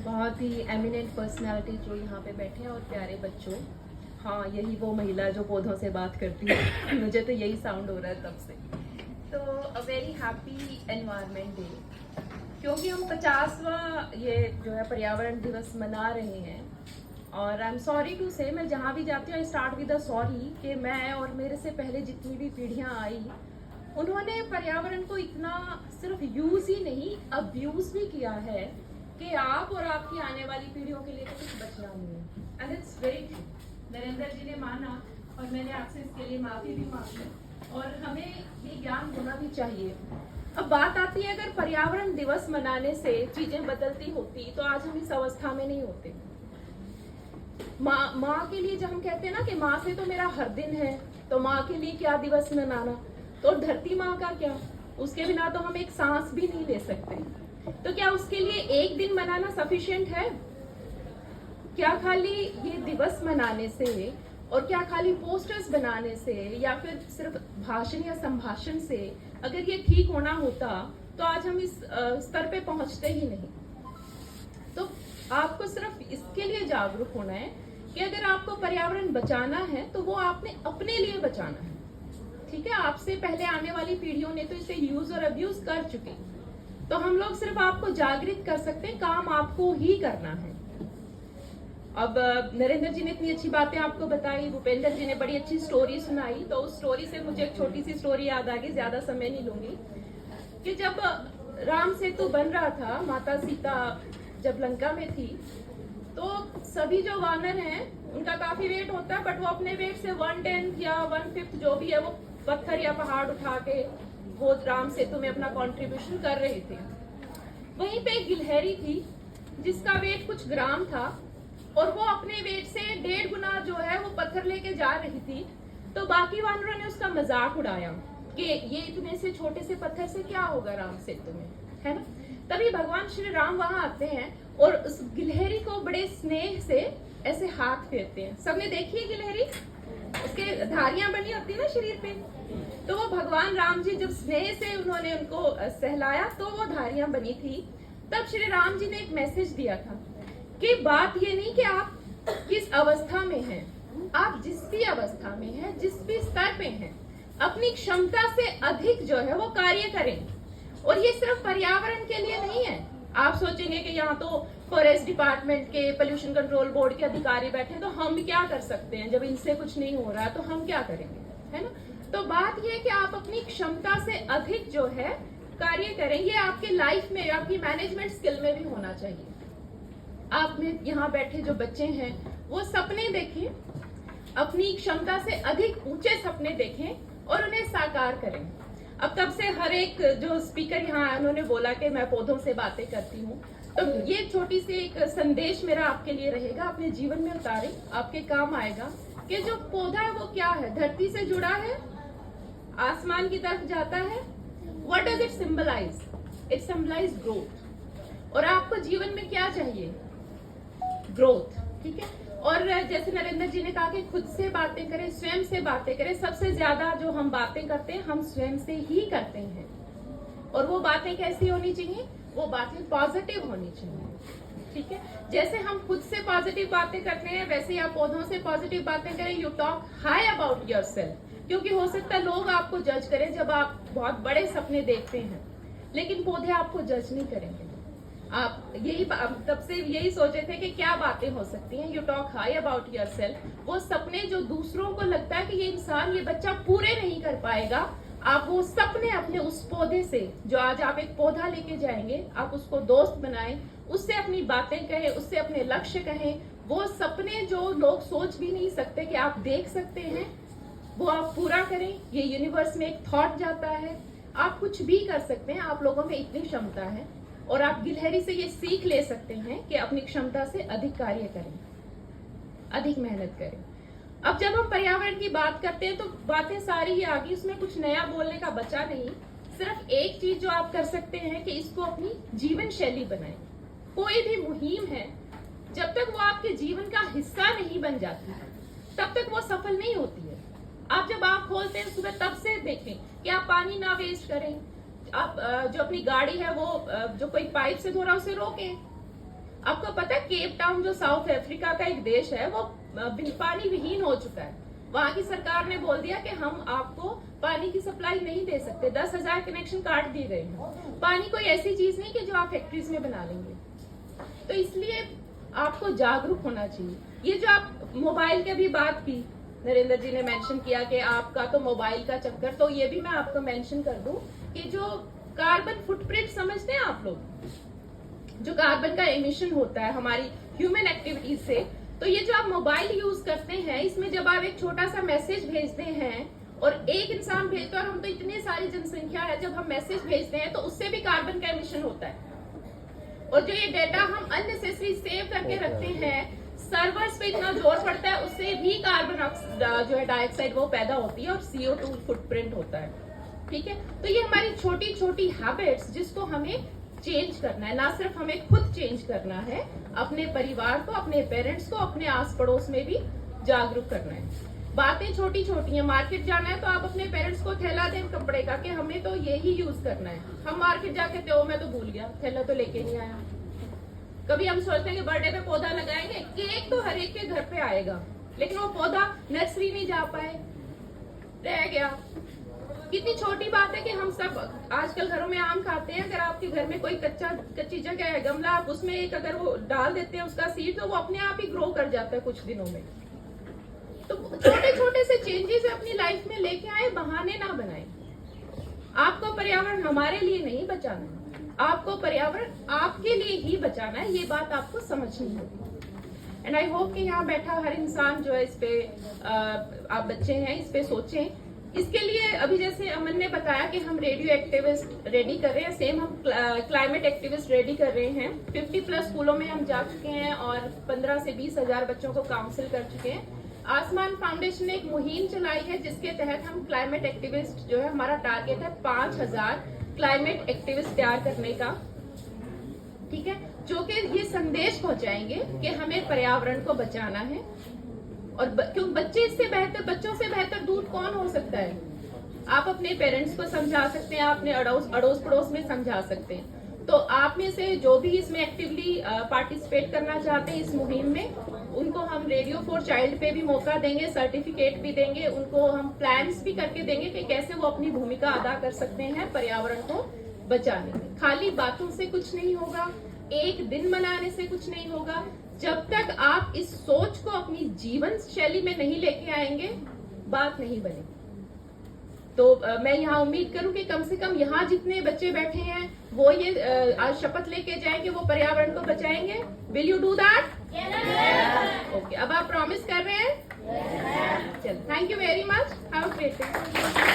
बहुत ही eminent personality जो यहाँ पे बैठे हैं और प्यारे बच्चों। हाँ, यही वो महिला जो पौधों से बात करती है। मुझे तो यही साउंड हो रहा है तब से। तो a very happy environment day, क्योंकि हम 50वां ये जो है पर्यावरण दिवस मना रहे हैं। और आई एम सॉरी टू से, मैं जहाँ भी जाती हूँ I start with a sorry कि मैं और मेरे से पहले जितनी भी पीढ़ियाँ आई उन्होंने पर्यावरण को इतना सिर्फ यूज ही नहीं अब्यूज भी किया है कि आप और आपकी आने वाली पीढ़ियों के लिए तो कुछ बचना नहीं है। And it's very true. Narendra ji ने माना और मैंने आपसे इसके लिए माफी भी मांगी और हमें ये ज्ञान होना भी चाहिए। अब बात आती है, अगर पर्यावरण दिवस मनाने से चीजें बदलती होती तो आज हम इस अवस्था में नहीं होते। माँ के लिए जब हम कहते हैं ना कि माँ से तो मेरा हर दिन है, तो माँ के लिए क्या दिवस मनाना, तो धरती माँ का क्या, उसके बिना तो हम एक सांस भी नहीं ले सकते। तो क्या उसके लिए एक दिन मनाना सफिशिएंट है? क्या खाली ये दिवस मनाने से और क्या खाली पोस्टर्स बनाने से या फिर सिर्फ भाषण या संभाषण से अगर ये ठीक होना होता तो आज हम इस स्तर पे पहुंचते ही नहीं। तो आपको सिर्फ इसके लिए जागरूक होना है कि अगर आपको पर्यावरण बचाना है तो वो आपने अपने लिए बचाना है। ठीक है, आपसे पहले आने वाली पीढ़ियों ने तो इसे यूज और अब्यूज कर चुके, तो हम लोग सिर्फ आपको जागृत कर सकते हैं, काम आपको ही करना है। अब नरेंद्र जी ने इतनी अच्छी बातें आपको बताई, भूपेंद्र जी ने बड़ी अच्छी स्टोरी सुनाई, तो उस स्टोरी से मुझे एक छोटी सी स्टोरी याद आ गई, ज्यादा समय नहीं लूंगी। कि जब राम सेतु बन रहा था, माता सीता जब लंका में थी, तो सभी जो वानर हैं उनका काफी वेट होता है, बट वो अपने वेट से 1/10 या 1/5 जो भी है वो पत्थर या पहाड़ उठा के वो राम सेतु में अपना कंट्रीब्यूशन कर रहे थे। वहीं पे एक गिलहरी थी जिसका वेट कुछ ग्राम था और वो अपने वेट से 1.5 गुना जो है वो पत्थर लेके जा रही थी। तो बाकी वानरों ने उसका मजाक उड़ाया कि ये इतने से छोटे से पत्थर से क्या होगा राम सेतु में, है ना। तभी भगवान श्री राम वहां आते हैं और उस गिलहरी को बड़े स्नेह से ऐसे हाथ फेरते हैं। सबने देखी है गिलहरी, उसके धारियां बनी होती है ना शरीर पे, तो वो भगवान राम जी जब स्नेह से उन्होंने उनको सहलाया तो वो धारियां बनी थी। तब श्री राम जी ने एक मैसेज दिया था कि बात ये नहीं कि आप किस अवस्था में हैं, आप जिस भी अवस्था में हैं, जिस भी स्तर पे हैं, अपनी क्षमता से अधिक जो है वो कार्य करें। और ये सिर्फ पर्यावरण के लिए नहीं है। आप सोचेंगे कि यहाँ तो फॉरेस्ट डिपार्टमेंट के, पोल्यूशन कंट्रोल बोर्ड के अधिकारी बैठे, तो हम क्या कर सकते हैं जब इनसे कुछ नहीं हो रहा है, तो हम क्या करेंगे, है ना। तो बात ये है कि आप अपनी क्षमता से अधिक जो है कार्य करें। ये आपके लाइफ में, आपकी मैनेजमेंट स्किल में भी होना चाहिए। आप में यहाँ बैठे जो बच्चे हैं वो सपने देखें, अपनी क्षमता से अधिक ऊंचे सपने देखें और उन्हें साकार करें। अब तब से हर एक जो स्पीकर यहाँ आए उन्होंने बोला कि मैं पौधों से बातें करती हूँ, तो ये छोटी सी एक संदेश मेरा आपके लिए रहेगा, अपने जीवन में उतारें, आपके काम आएगा। कि जो पौधा है वो क्या है, धरती से जुड़ा है, आसमान की तरफ जाता है। What does it symbolize? It symbolize growth. और आपको जीवन में क्या चाहिए? ग्रोथ। ठीक है। और जैसे नरेंद्र जी ने कहा कि खुद से बातें करें, स्वयं से बातें करें। सबसे ज्यादा जो हम बातें करते हैं हम स्वयं से ही करते हैं। और वो बातें कैसी होनी चाहिए? वो बातें पॉजिटिव होनी चाहिए। ठीक है। जैसे हम खुद से पॉजिटिव बातें करते हैं वैसे ही आप पौधों से पॉजिटिव बातें करें। You talk high about yourself, क्योंकि हो सकता है लोग आपको जज करें जब आप बहुत बड़े सपने देखते हैं, लेकिन पौधे आपको जज नहीं करेंगे। आप यही तब से यही सोचे थे कि क्या बातें हो सकती हैं। You talk high about yourself. वो सपने जो दूसरों को लगता है कि ये इंसान, ये बच्चा पूरे नहीं कर पाएगा, आप वो सपने अपने उस पौधे से, जो आज आप एक पौधा लेके जाएंगे, आप उसको दोस्त बनाएं, उससे अपनी बातें कहें, उससे अपने लक्ष्य कहें। वो सपने जो लोग सोच भी नहीं सकते कि आप देख सकते हैं, वो आप पूरा करें। ये यूनिवर्स में एक थॉट जाता है, आप कुछ भी कर सकते हैं, आप लोगों में इतनी क्षमता है। और आप गिलहरी से ये सीख ले सकते हैं कि अपनी क्षमता से अधिक कार्य करें, अधिक मेहनत करें। अब जब हम पर्यावरण की बात करते हैं तो बातें सारी ही आ गई, उसमें कुछ नया बोलने का बचा नहीं। सिर्फ एक चीज जो आप कर सकते हैं कि इसको अपनी जीवन शैली बनाएं। कोई भी मुहिम है, जब तक वो आपके जीवन का हिस्सा नहीं बन जाती तब तक वो सफल नहीं होती है। आप जब आँख खोलते हैं सुबह तब से देखें कि आप पानी ना वेस्ट करें। आप जो अपनी गाड़ी है वो जो कोई पाइप से धो रहा है उसे रोकें। आपको पता है केप टाउन जो साउथ अफ्रीका का एक देश है वो पानी विहीन हो चुका है। वहां की सरकार ने बोल दिया कि हम आपको पानी की सप्लाई नहीं दे सकते, 10,000 कनेक्शन काट दिए गए हैं। पानी कोई ऐसी चीज नहीं कि जो आप फैक्ट्रीज में बना लेंगे। तो इसलिए आपको जागरूक होना चाहिए। ये जो आप मोबाइल की भी बात की, नरेंद्र जी ने मेंशन किया कि आपका तो मोबाइल का चक्कर, तो ये भी मैं आपको मेंशन कर दूं कि जो कार्बन फुटप्रिंट समझते हैं आप लोग, जो कार्बन का एमिशन होता है हमारी ह्यूमन एक्टिविटीज से, तो ये जो आप मोबाइल यूज करते हैं, इसमें जब आप एक छोटा सा मैसेज भेजते हैं और एक इंसान भेजता है, और हम तो इतनी सारी जनसंख्या है, जब हम मैसेज भेजते हैं तो उससे भी कार्बन का एमिशन होता है। और जो ये डेटा हम अननेसेसरी सेव करके रखते हैं, सर्वर्स पे इतना जोर पड़ता है, उससे भी कार्बन जो है डाइऑक्साइड वो पैदा होती है और CO2 फुटप्रिंट होता है। ठीक है, तो ये हमारी छोटी छोटी हैबिट्स जिसको हमें चेंज करना है, ना सिर्फ हमें खुद चेंज करना है, अपने परिवार को, अपने पेरेंट्स को, अपने आस पड़ोस में भी जागरूक करना है। बातें छोटी छोटी हैं। मार्केट जाना है तो आप अपने पेरेंट्स को थैला दें कपड़े का कि हमें तो यही यूज करना है। हम मार्केट जाके थे, मैं तो भूल गया, थैला तो लेके नहीं आया। कभी हम सोचते हैं कि बर्थडे पे पौधा लगाएंगे, केक तो हर एक के घर पे आएगा, लेकिन वो पौधा नर्सरी नहीं जा पाए, रह गया। कितनी छोटी बात है कि हम सब आजकल घरों में आम खाते हैं, अगर आपके घर में कोई कच्ची जगह है, गमला, आप उसमें एक अगर वो डाल देते हैं उसका सीड, तो वो अपने आप ही ग्रो कर जाता है कुछ दिनों में। तो छोटे छोटे से चेंजेस अपनी लाइफ में लेके आए, बहाने ना बनाए। आपको पर्यावरण हमारे लिए नहीं बचाना है, आपको पर्यावरण आपके लिए ही बचाना है, ये बात आपको समझनी होगी। एंड आई होप कि यहाँ बैठा हर इंसान जो है इस पे आप बच्चे हैं, इस पे सोचें। इसके लिए अभी जैसे अमन ने बताया कि हम रेडियो एक्टिविस्ट रेडी कर रहे हैं, सेम हम क्लाइमेट एक्टिविस्ट रेडी कर रहे हैं। 50+ स्कूलों में हम जा चुके हैं और 15 से 20 हजार बच्चों को काउंसिल कर चुके हैं। आसमान फाउंडेशन ने एक मुहिम चलाई है जिसके तहत हम क्लाइमेट एक्टिविस्ट जो है, हमारा टारगेट है 5000 क्लाइमेट एक्टिविस्ट तैयार करने का। ठीक है, जो कि ये संदेश पहुंचाएंगे कि हमें पर्यावरण को बचाना है। और क्यों बच्चे इससे बेहतर, बच्चों से बेहतर दूध कौन हो सकता है? आप अपने पेरेंट्स को समझा सकते हैं, अपने अड़ोस पड़ोस में समझा सकते हैं। तो आप में से जो भी इसमें एक्टिवली पार्टिसिपेट करना चाहते हैं इस मुहिम में, उनको हम रेडियो फॉर चाइल्ड पे भी मौका देंगे, सर्टिफिकेट भी देंगे, उनको हम प्लान्स भी करके देंगे कि कैसे वो अपनी भूमिका अदा कर सकते हैं पर्यावरण को बचाने में। खाली बातों से कुछ नहीं होगा, एक दिन मनाने से कुछ नहीं होगा। जब तक आप इस सोच को अपनी जीवन शैली में नहीं लेके आएंगे, बात नहीं बनेगी। तो मैं यहाँ उम्मीद करूं कि कम से कम यहाँ जितने बच्चे बैठे हैं वो ये आज शपथ लेके जाएं कि वो पर्यावरण को बचाएंगे। Will you do that? Okay, अब आप प्रॉमिस कर रहे हैं? चलो, thank you very much, have a great day.